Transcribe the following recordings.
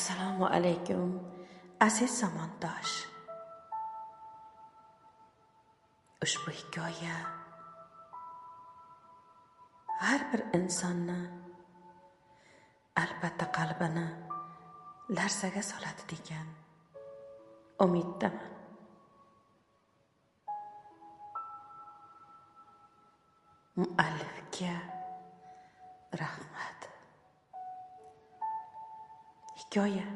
Assalomu alaykum, aziz zamondosh. Ushbu hikoya har bir insonni, albatta qalbini larzaga soladi degan umiddaman. Muallifga rahmat. Hikoya.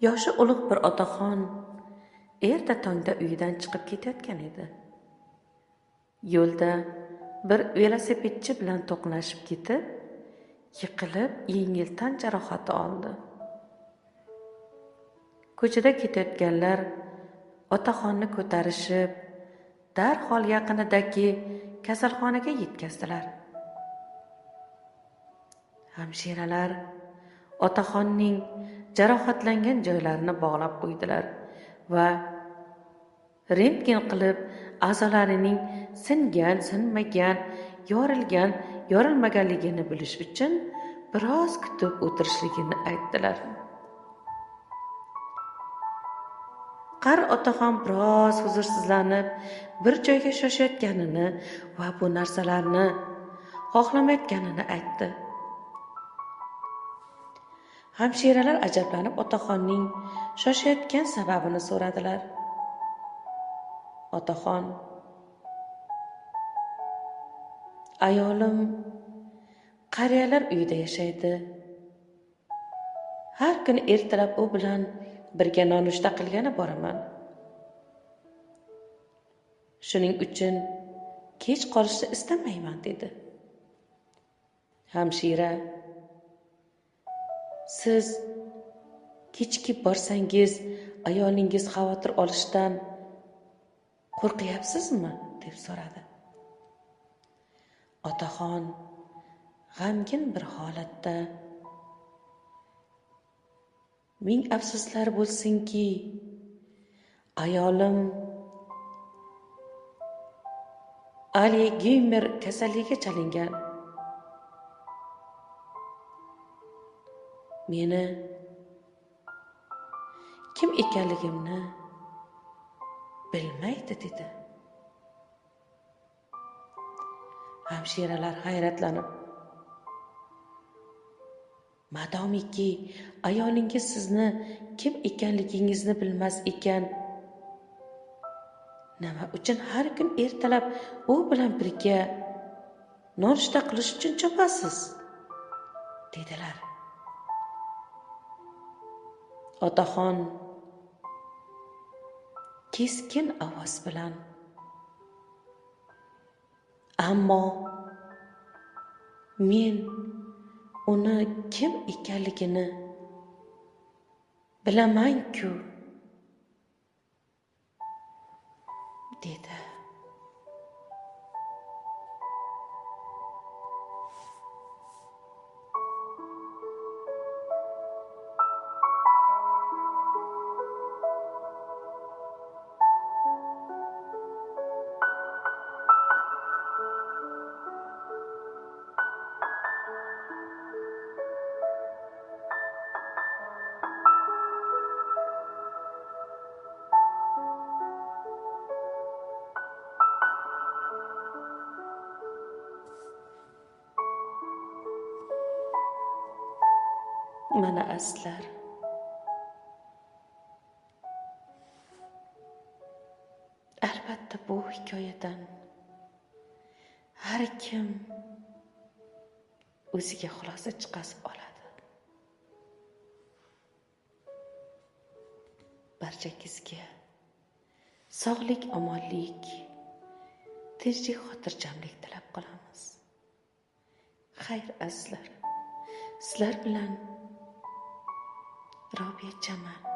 Yoshi ulug' bir otaxon erta tongda uyidan chiqib ketayotgan edi. Yo'lda bir velosipedchi bilan to'qnashib ketib, yiqilib yengil tan jarohati oldi. Ko'chada ketayotganlar otaxonni ko'tarishib, darhol yaqinidagi kasalxonaga yetkazdilar. Hamshiralar otaxonning jarohatlangan joylarini bog'lab qo'ydilar va rentgen qilib a'zolarining singan, sinmagan, yorilgan, yorilmaganligini bilish uchun biroz kutib o'tirishligini aytdilar. Qari otaxon biroz huzursizlanib, bir joyga shoshayotganini va bu narsalarni xohlamayotganini aytdi. Hamshiralar ajablanib otaxonning shoshayotgan sababini so'radilar. Otaxon: ayolim qariyalar uyida yashaydi. Har kuni ertalab u bilan birga nonushta qilgani boraman. Shuning uchun kech qolishni istamayman dedi. Hamshira: siz kechikib borsangiz ayolingiz xavotir olishdan qo'rqyapsizmi? Deb so'radi. Otaxon g'amgin bir holatda: ming afsuslar bo'lsinki, ayolim Alzheimer kasalligiga chalingan. Meni kim ekanligimni bilmaydi dedi. Hamshiralar hayratlanib: madomiki ayolingiz sizni kim ekanligingizni bilmas ekan, nima uchun har kun ertalab u bilan birga nonushta qilish uchun chopasiz? Dedilar. Otaxon keskin ovoz bilan: ammo men uni kim ekanligini bilaman-ku, dedi. Mana aslar. Albatta bu hikoyadan har kim o'ziga xulosa chiqarib oladi. Barchangizga sog'lik, omonlik, tinchlik, xotirjamlik tilab qolamiz. Xayr azizlar. Sizlar bilan Robiya Chaman.